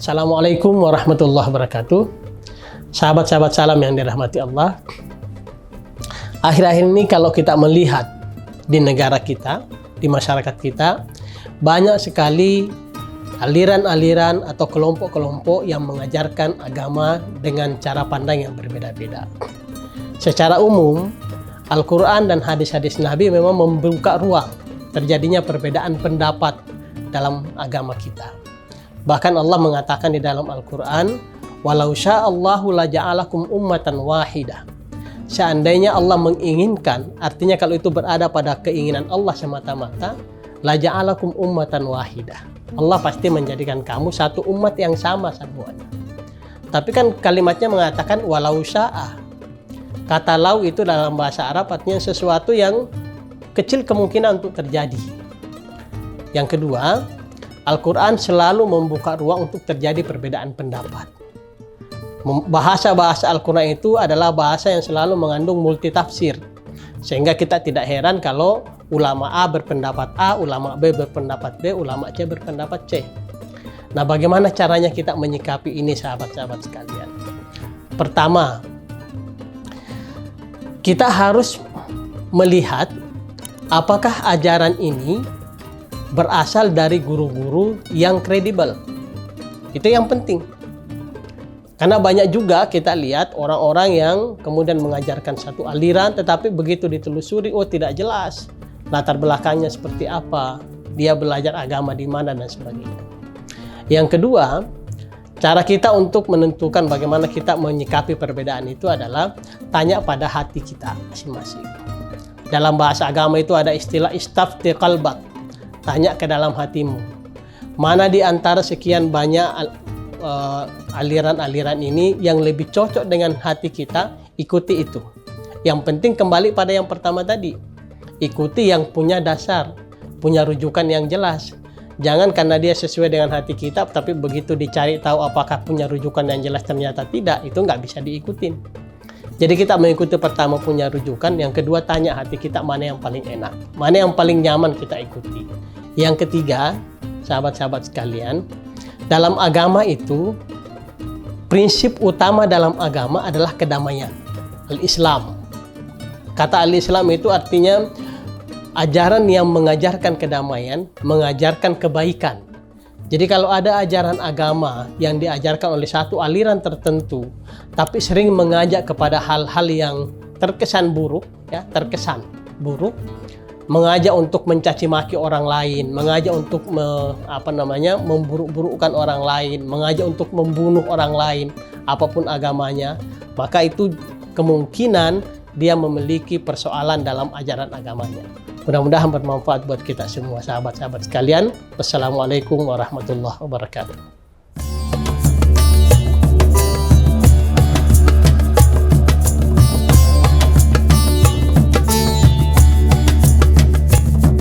Assalamualaikum warahmatullahi wabarakatuh. Sahabat-sahabat salam yang dirahmati Allah. Akhir-akhir ini kalau kita melihat di negara kita, di masyarakat kita, banyak sekali aliran-aliran atau kelompok-kelompok yang mengajarkan agama dengan cara pandang yang berbeda-beda. Secara umum, Al-Quran dan hadis-hadis Nabi memang membuka ruang terjadinya perbedaan pendapat dalam agama kita. Bahkan Allah mengatakan di dalam Al-Quran, "Walau sya'allahu laja'alakum ummatan wahidah." Seandainya Allah menginginkan, artinya kalau itu berada pada keinginan Allah semata-mata, laja'alakum ummatan wahidah. Allah pasti menjadikan kamu satu umat yang sama semuanya. Tapi kan kalimatnya mengatakan walau sya'a. Kata lau itu dalam bahasa Arab artinya sesuatu yang kecil kemungkinan untuk terjadi. Yang kedua, Al-Quran selalu membuka ruang untuk terjadi perbedaan pendapat. Bahasa-bahasa Al-Quran itu adalah bahasa yang selalu mengandung multitafsir. Sehingga kita tidak heran kalau ulama A berpendapat A, ulama B berpendapat B, ulama C berpendapat C. Nah, bagaimana caranya kita menyikapi ini sahabat-sahabat sekalian? Pertama, kita harus melihat apakah ajaran ini berasal dari guru-guru yang kredibel. Itu yang penting. Karena banyak juga kita lihat orang-orang yang kemudian mengajarkan satu aliran, tetapi begitu ditelusuri, oh tidak jelas latar belakangnya seperti apa, dia belajar agama di mana dan sebagainya. Yang kedua, cara kita untuk menentukan bagaimana kita menyikapi perbedaan itu adalah tanya pada hati kita masing-masing. Dalam bahasa agama itu ada istilah istafti qalbak. Tanya ke dalam hatimu, mana di antara sekian banyak aliran-aliran ini yang lebih cocok dengan hati kita, ikuti itu. Yang penting kembali pada yang pertama tadi, ikuti yang punya dasar, punya rujukan yang jelas. Jangan karena dia sesuai dengan hati kita, tapi begitu dicari tahu apakah punya rujukan yang jelas ternyata tidak, itu nggak bisa diikutin. Jadi kita mengikuti pertama punya rujukan, yang kedua tanya hati kita mana yang paling enak, mana yang paling nyaman kita ikuti. Yang ketiga, sahabat-sahabat sekalian, dalam agama itu, prinsip utama dalam agama adalah kedamaian, al-Islam. Kata al-Islam itu artinya ajaran yang mengajarkan kedamaian, mengajarkan kebaikan. Jadi kalau ada ajaran agama yang diajarkan oleh satu aliran tertentu, tapi sering mengajak kepada hal-hal yang terkesan buruk, buruk, mengajak untuk mencaci maki orang lain, mengajak untuk memburuk-burukkan orang lain, mengajak untuk membunuh orang lain, apapun agamanya, maka itu kemungkinan dia memiliki persoalan dalam ajaran agamanya. Mudah-mudahan bermanfaat buat kita semua sahabat-sahabat sekalian. Wassalamualaikum warahmatullahi wabarakatuh.